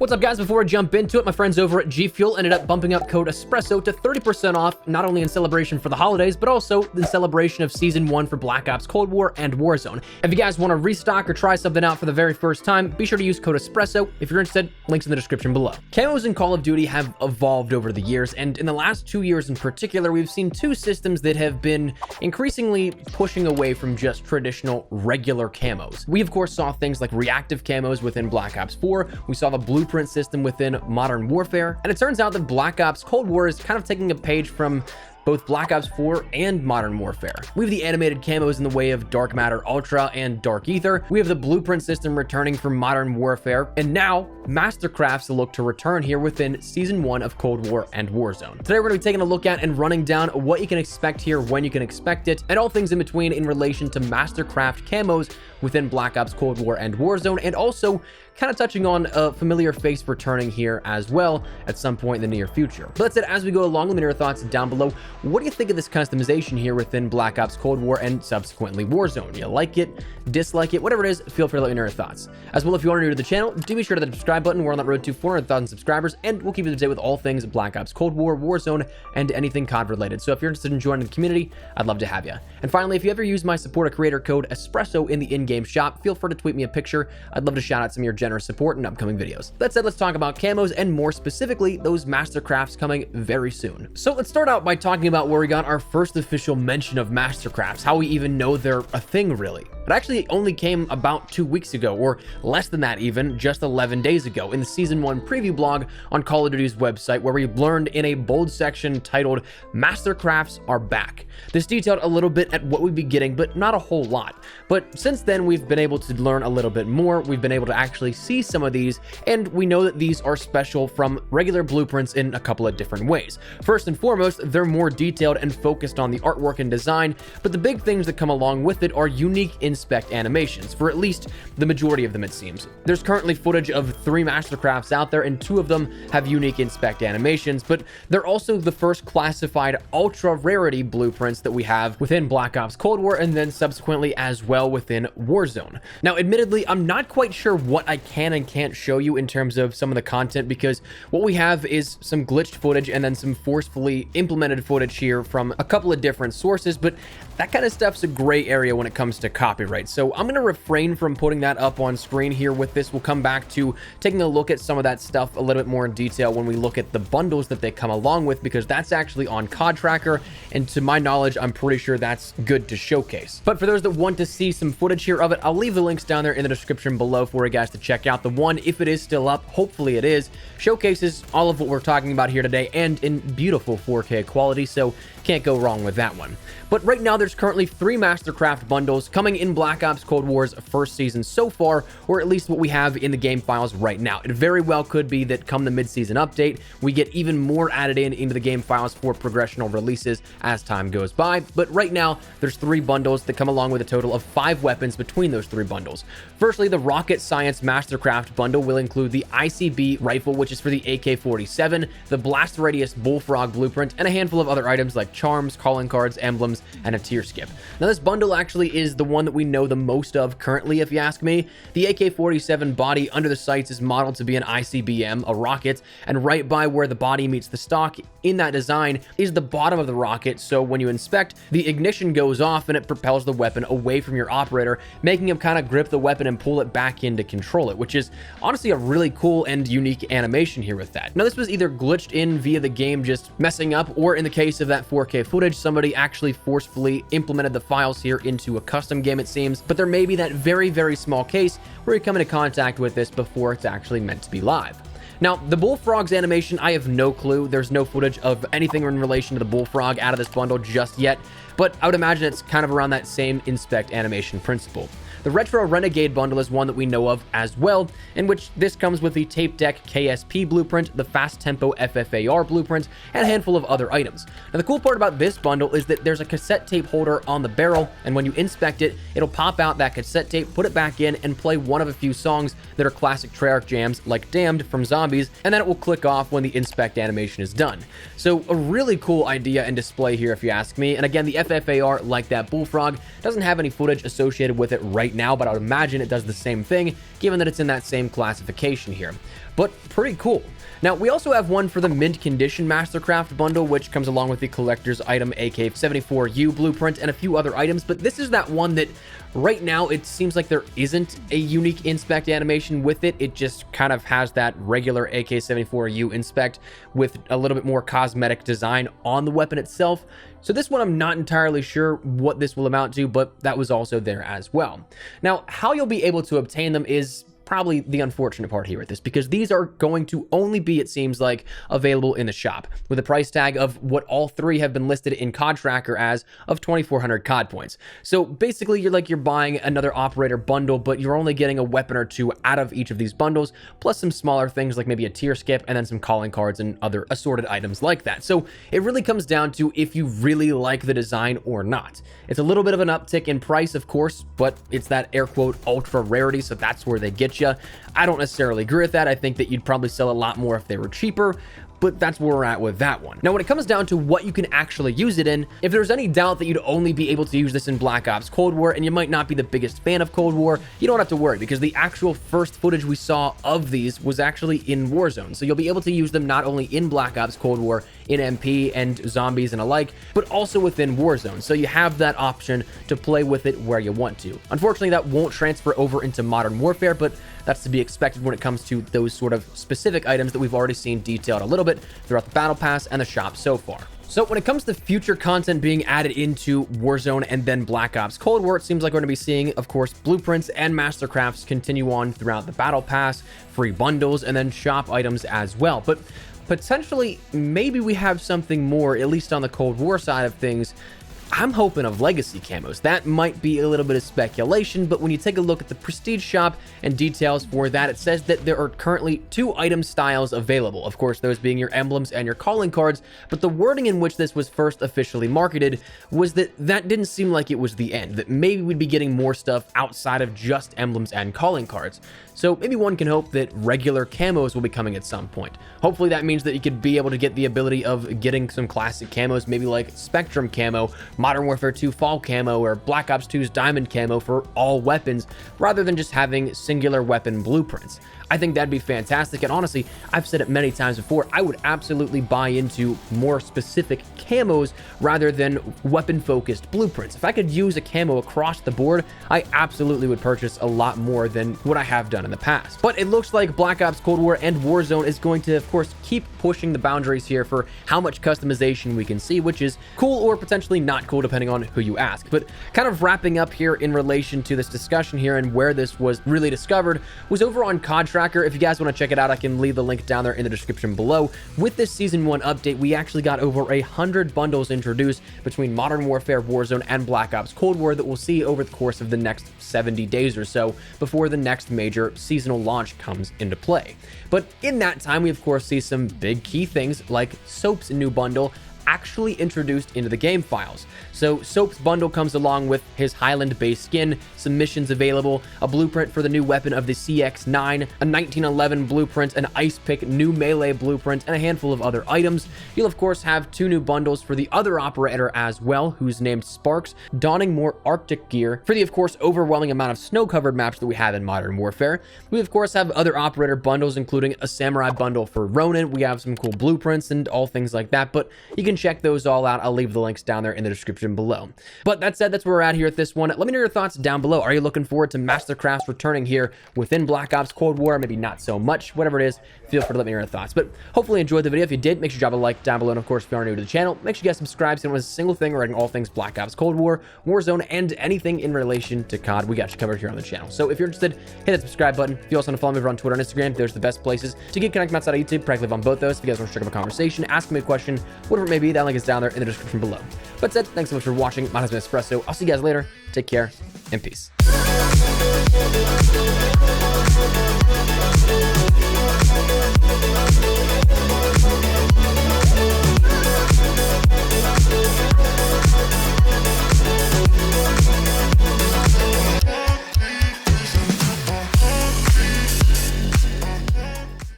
What's up, guys? Before I jump into it, my friends over at G Fuel ended up bumping up code ESPRESSO to 30% off, not only in celebration for the holidays, but also in celebration of Season 1 for Black Ops Cold War and Warzone. If you guys want to restock or try something out for the very first time, be sure to use code ESPRESSO. If you're interested, links in the description below. Camos in Call of Duty have evolved over the years, and in the last 2 years in particular, we've seen two systems that have been increasingly pushing away from just traditional regular camos. We, of course, saw things like reactive camos within Black Ops 4. We saw the blueprint system within Modern Warfare, and it turns out that Black Ops Cold War is kind of taking a page from both Black Ops 4 and Modern Warfare. We have the animated camos in the way of Dark Matter Ultra and Dark Ether. We have the blueprint system returning from Modern Warfare, and now Mastercrafts look to return here within Season 1 of Cold War and Warzone. Today we're going to be taking a look at and running down what you can expect here, when you can expect it, and all things in between in relation to Mastercraft camos within Black Ops Cold War and Warzone, and also kind of touching on a familiar face returning here as well at some point in the near future. But that said, as we go along, let me know your thoughts down below. What do you think of this customization here within Black Ops Cold War and subsequently Warzone? You like it, dislike it, whatever it is, feel free to let me know your thoughts. As well, if you are new to the channel, do be sure to hit the subscribe button. We're on that road to 400,000 subscribers, and we'll keep you up to date with all things Black Ops Cold War, Warzone, and anything COD related. So if you're interested in joining the community, I'd love to have you. And finally, if you ever use my supporter creator code ESPRESSO in the in-game shop, feel free to tweet me a picture. I'd love to shout out some of your generous support in upcoming videos. That said, let's talk about camos, and more specifically, those Mastercrafts coming very soon. So let's start out by talking about where we got our first official mention of Mastercrafts, how we even know they're a thing, really. It actually only came about 2 weeks ago, or less than that even, just 11 days ago, in the Season 1 preview blog on Call of Duty's website, where we learned in a bold section titled, Mastercrafts are back. This detailed a little bit at what we'd be getting, but not a whole lot. But since then, we've been able to learn a little bit more. We've been able to actually see some of these, and we know that these are special from regular blueprints in a couple of different ways. First and foremost, they're more detailed and focused on the artwork and design, but the big things that come along with it are unique inspect animations, for at least the majority of them, it seems. There's currently footage of 3 Mastercrafts out there, and 2 of them have unique inspect animations, but they're also the first classified ultra rarity blueprints that we have within Black Ops Cold War, and then subsequently as well within Warzone. Now, admittedly, I'm not quite sure what I can and can't show you in terms of some of the content, because what we have is some glitched footage and then some forcefully implemented footage here from a couple of different sources, but that kind of stuff's a gray area when it comes to copyright. So I'm going to refrain from putting that up on screen here with this. We'll come back to taking a look at some of that stuff a little bit more in detail when we look at the bundles that they come along with, because that's actually on COD Tracker, and to my knowledge, I'm pretty sure that's good to showcase. But for those that want to see some footage here of it, I'll leave the links down there in the description below for you guys to check out. The one, if it is still up, hopefully it is, showcases all of what we're talking about here today, and in beautiful 4K quality, so can't go wrong with that one. But right now, there's currently 3 Mastercraft bundles coming in Black Ops Cold War's first season so far, or at least what we have in the game files right now. It very well could be that come the mid-season update, we get even more added into the game files for progressional releases as time goes by. But right now, there's 3 bundles that come along with a total of 5 weapons between those 3 bundles. Firstly, the Rocket Science Mastercraft bundle will include the ICB rifle, which is for the AK-47, the Blast Radius Bullfrog blueprint, and a handful of other items like charms, calling cards, emblems, and a tier skip. Now, this bundle actually is the one that we know the most of currently, if you ask me. The AK-47 body under the sights is modeled to be an ICBM, a rocket, and right by where the body meets the stock in that design is the bottom of the rocket, so when you inspect, the ignition goes off and it propels the weapon away from your operator, making him kind of grip the weapon and pull it back in to control it, which is honestly a really cool and unique animation here with that. Now, this was either glitched in via the game just messing up, or in the case of that 4K footage, somebody actually forcefully implemented the files here into a custom game, it seems. But there may be that very, very small case where you come into contact with this before it's actually meant to be live. Now, the Bullfrog's animation, I have no clue. There's no footage of anything in relation to the Bullfrog out of this bundle just yet, but I would imagine it's kind of around that same inspect animation principle. The Retro Renegade bundle is one that we know of as well, in which this comes with the Tape Deck KSP blueprint, the Fast Tempo FFAR blueprint, and a handful of other items. Now, the cool part about this bundle is that there's a cassette tape holder on the barrel, and when you inspect it, it'll pop out that cassette tape, put it back in, and play one of a few songs that are classic Treyarch jams, like Damned from Zombies, and then it will click off when the inspect animation is done. So a really cool idea and display here, if you ask me. And again, the FFAR, like that Bullfrog, doesn't have any footage associated with it right right now, but I would imagine it does the same thing, given that it's in that same classification here. But pretty cool. Now, we also have one for the mint condition Mastercraft bundle, which comes along with the collector's item AK-74U blueprint and a few other items, but this is that one that right now it seems like there isn't a unique inspect animation with it. It just kind of has that regular AK-74U inspect with a little bit more cosmetic design on the weapon itself. So this one, I'm not entirely sure what this will amount to, but that was also there as well. Now, how you'll be able to obtain them is probably the unfortunate part here with this, because these are going to only be, it seems like, available in the shop with a price tag of what all three have been listed in COD Tracker as of 2,400 COD points. So basically, you're buying another operator bundle, but you're only getting a weapon or two out of each of these bundles, plus some smaller things like maybe a tier skip and then some calling cards and other assorted items like that. So it really comes down to if you really like the design or not. It's a little bit of an uptick in price, of course, but it's that air quote ultra rarity, so that's where they get you. I don't necessarily agree with that. I think that you'd probably sell a lot more if they were cheaper, but that's where we're at with that one. Now, when it comes down to what you can actually use it in, if there's any doubt that you'd only be able to use this in Black Ops Cold War, and you might not be the biggest fan of Cold War, you don't have to worry, because the actual first footage we saw of these was actually in Warzone. So you'll be able to use them not only in Black Ops Cold War, in MP and zombies and alike, but also within Warzone. So you have that option to play with it where you want to. Unfortunately, that won't transfer over into Modern Warfare, but that's to be expected when it comes to those sort of specific items that we've already seen detailed a little bit throughout the Battle Pass and the shop so far. So when it comes to future content being added into Warzone and then Black Ops Cold War, it seems like we're going to be seeing, of course, blueprints and Mastercrafts continue on throughout the Battle Pass, free bundles, and then shop items as well. But potentially, maybe we have something more, at least on the Cold War side of things. I'm hoping of legacy camos. That might be a little bit of speculation, but when you take a look at the Prestige shop and details for that, it says that there are currently 2 item styles available. Of course, those being your emblems and your calling cards, but the wording in which this was first officially marketed was that that didn't seem like it was the end, that maybe we'd be getting more stuff outside of just emblems and calling cards. So maybe one can hope that regular camos will be coming at some point. Hopefully that means that you could be able to get the ability of getting some classic camos, maybe like Spectrum camo, Modern Warfare 2 Fall camo, or Black Ops 2's Diamond camo for all weapons, rather than just having singular weapon blueprints. I think that'd be fantastic, and honestly, I've said it many times before, I would absolutely buy into more specific camos rather than weapon-focused blueprints. If I could use a camo across the board, I absolutely would purchase a lot more than what I have done in the past. But it looks like Black Ops Cold War and Warzone is going to, of course, keep pushing the boundaries here for how much customization we can see, which is cool or potentially not cool, depending on who you ask. But kind of wrapping up here in relation to this discussion here and where this was really discovered was over on COD Tracker. If you guys want to check it out, I can leave the link down there in the description below. With this Season 1 update, we actually got over 100 bundles introduced between Modern Warfare, Warzone, and Black Ops Cold War that we'll see over the course of the next 70 days or so before the next major seasonal launch comes into play. But in that time, we of course see some big key things like Soap's new bundle actually introduced into the game files. So Soap's bundle comes along with his Highland base skin, some missions available, a blueprint for the new weapon of the CX-9, a 1911 blueprint, an ice pick new melee blueprint, and a handful of other items. You'll of course have 2 new bundles for the other operator as well, who's named Sparks, donning more Arctic gear for the of course overwhelming amount of snow-covered maps that we have in Modern Warfare. We of course have other operator bundles, including a samurai bundle for Ronin. We have some cool blueprints and all things like that, but you can check those all out. I'll leave the links down there in the description below. But that said, that's where we're at here at this one. Let me know your thoughts down below. Are you looking forward to Mastercrafts returning here within Black Ops Cold War? Maybe not so much. Whatever it is, feel free to let me know your thoughts. But hopefully you enjoyed the video. If you did, make sure you drop a like down below. And of course, if you are new to the channel, make sure you guys subscribe so you don't miss a single thing regarding all things Black Ops Cold War, Warzone, and anything in relation to COD. We got you covered here on the channel. So if you're interested, hit that subscribe button. If you also want to follow me over on Twitter and Instagram, those are the best places to get connected outside of YouTube. Practically live on both those. If you guys want to strike up a conversation, ask me a question, whatever it may be, that link is down there in the description below. But said, thanks so much for watching. My name is Espresso. I'll see you guys later. Take care and peace.